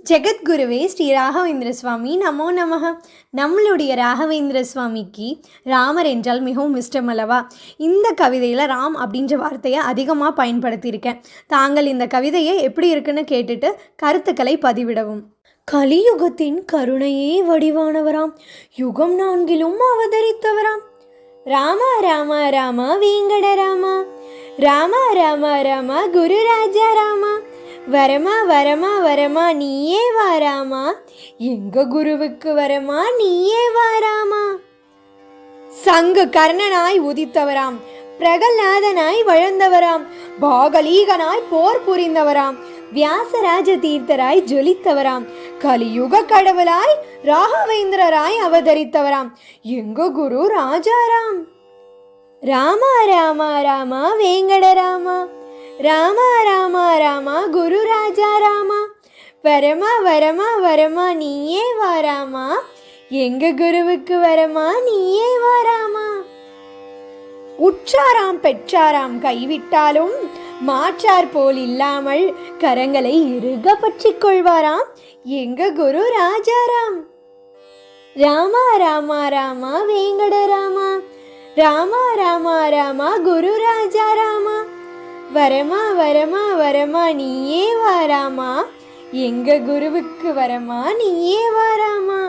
ஜெகத்குருவே ஸ்ரீ ராகவேந்திர சுவாமி நமோ நமக. நம்மளுடைய ராகவேந்திர சுவாமிக்கு ராமர் என்றால் மிகவும் இஷ்டம் அல்லவா? இந்த கவிதையில் ராம் அப்படின்ற வார்த்தையை அதிகமாக பயன்படுத்தியிருக்கேன். தாங்கள் இந்த கவிதையை எப்படி இருக்குன்னு கேட்டுட்டு கருத்துக்களை பதிவிடவும். கலியுகத்தின் கருணையே வடிவானவராம், யுகம் 4லும் அவதரித்தவராம். ராமா ராமா ராமா வேங்கட ராமா, ராமா ராமா ராமா குரு ராஜா ராமா, வரமா வரமா வரமா நீயே வாராமா, எங்க குருவுக்கு வரமா நீயே வாராமா. சங்கு கர்ணனாய் உதித்தவராம், பிரகலாதனாய் வளர்ந்தவராம், பாகலீகனாய் போர் புரிந்தவராம், வியாசராஜ தீர்த்தராய் ஜொலித்தவராம், கலியுக கடவுளாய் ராகவேந்திரராய் அவதரித்தவராம், எங்க குரு ராஜாராம். ராமா ராமா ராமா வேங்கட ராமா, ராமா ராமா ராமா குரு ராஜா ராமா, வரமா வரமா வரமா நீயே வாராமா, எங்க குருவுக்கு வரமா நீயே வாராமா. உற்றாராம் பெற்றாராம் கைவிட்டாலும் மாற்றார் போல் இல்லாமல் கரங்களை இறுக பற்றிக் கொள்வாராம், எங்க குரு ராஜாராம். ராமா ராமா ராமா வேங்கட ராமா, ராமா ராமா ராமா குரு ராஜா ராமா, வரமா வரமா வரமா நீயே வாராமா, எங்க குருவுக்கு வரமா நீயே வாராமா.